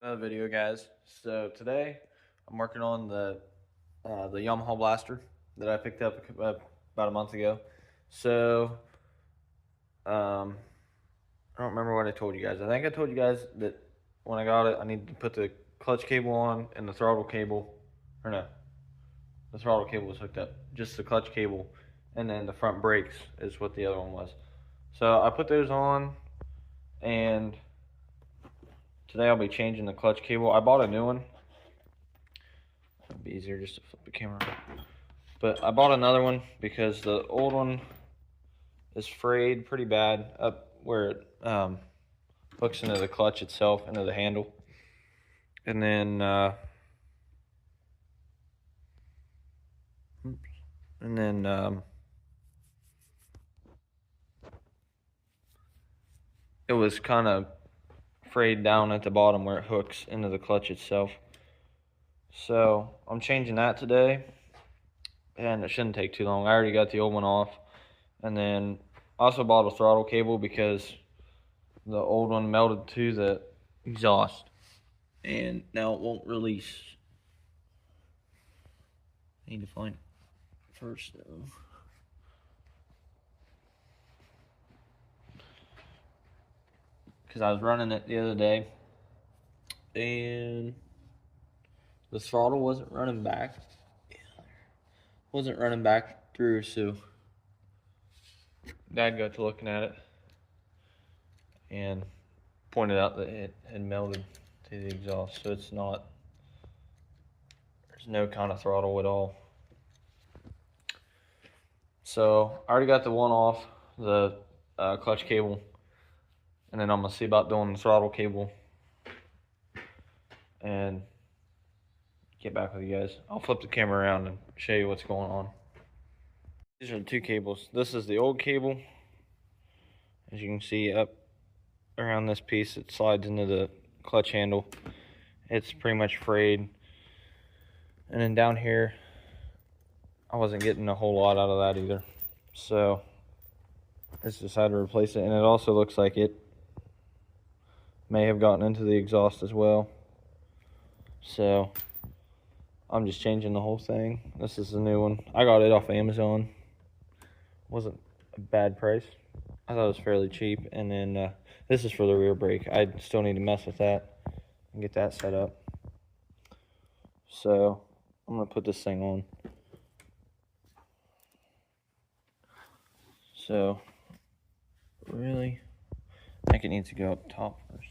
Another video, guys. So today I'm working on the Yamaha blaster that I picked up about a month ago. So I don't remember what I told you guys. I think I told you guys that when I got it, I needed to put the clutch cable on and the throttle cable, or no, the throttle cable was hooked up. Just the clutch cable, and then the front brakes is what the other one was. So I put those on, and today I'll be changing the clutch cable. I bought a new one. It'd be easier just to flip the camera. But I bought another one because the old one is frayed pretty bad up where it hooks into the clutch itself, into the handle. And then it was kind of frayed down at the bottom where it hooks into the clutch itself. So I'm changing that today, and it shouldn't take too long. I already got the old one off, and then I also bought a throttle cable because the old one melted to the exhaust, and now it won't release. I need to find it first though. Because I was running it the other day, and the throttle wasn't running back. Wasn't running back through, so Dad got to looking at it and pointed out that it had melted to the exhaust, so it's not, there's no kind of throttle at all. So I already got the one off, the clutch cable, and then I'm gonna see about doing the throttle cable and get back with you guys. I'll flip the camera around and show you what's going on. These are the two cables. This is the old cable. As you can see up around this piece, it slides into the clutch handle. It's pretty much frayed. And then down here, I wasn't getting a whole lot out of that either. So I just decided to replace it. And it also looks like it may have gotten into the exhaust as well. So I'm just changing the whole thing. This is the new one. I got it off Amazon. Wasn't a bad price. I thought it was fairly cheap. And then this is for the rear brake. I still need to mess with that and get that set up. So I'm gonna put this thing on. So really, I think it needs to go up top first.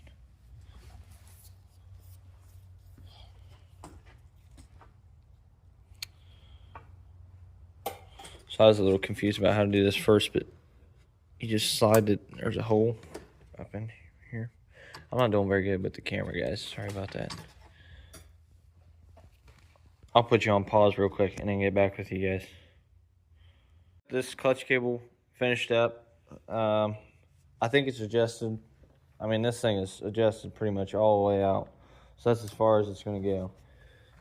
So I was a little confused about how to do this first, but you just slide it. There's a hole up in here. I'm not doing very good with the camera, guys. Sorry about that. I'll put you on pause real quick and then get back with you guys. This clutch cable finished up. I think it's adjusted. I mean, this thing is adjusted pretty much all the way out. So that's as far as it's going to go.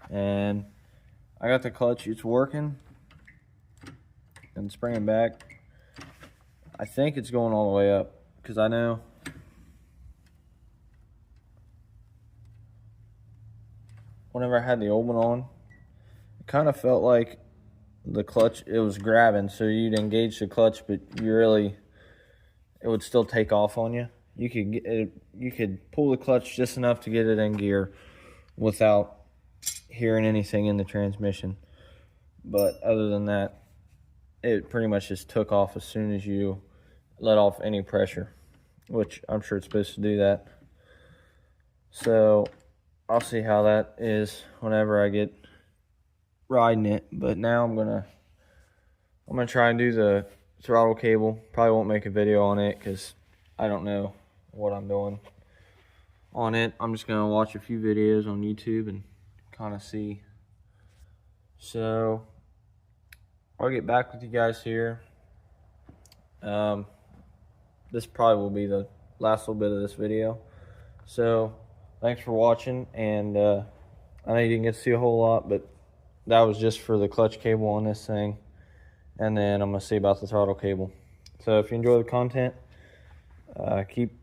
And I got the clutch. It's working. And it's bringing back. I think it's going all the way up, because I know whenever I had the old one on, it kind of felt like the clutch, it was grabbing, so you'd engage the clutch, but it would still take off on you. You could pull the clutch just enough to get it in gear without hearing anything in the transmission. But other than that, it pretty much just took off as soon as you let off any pressure, which I'm sure it's supposed to do that. So I'll see how that is whenever I get riding it. But now I'm gonna try and do the throttle cable. Probably won't make a video on it because I don't know what I'm doing on it. I'm just gonna watch a few videos on YouTube and kind of see. So I'll get back with you guys here. This probably will be the last little bit of this video. So thanks for watching, and I know you didn't get to see a whole lot, but that was just for the clutch cable on this thing. And then I'm going to see about the throttle cable. So if you enjoy the content, keep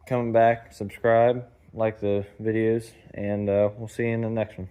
coming back, subscribe, like the videos, and we'll see you in the next one.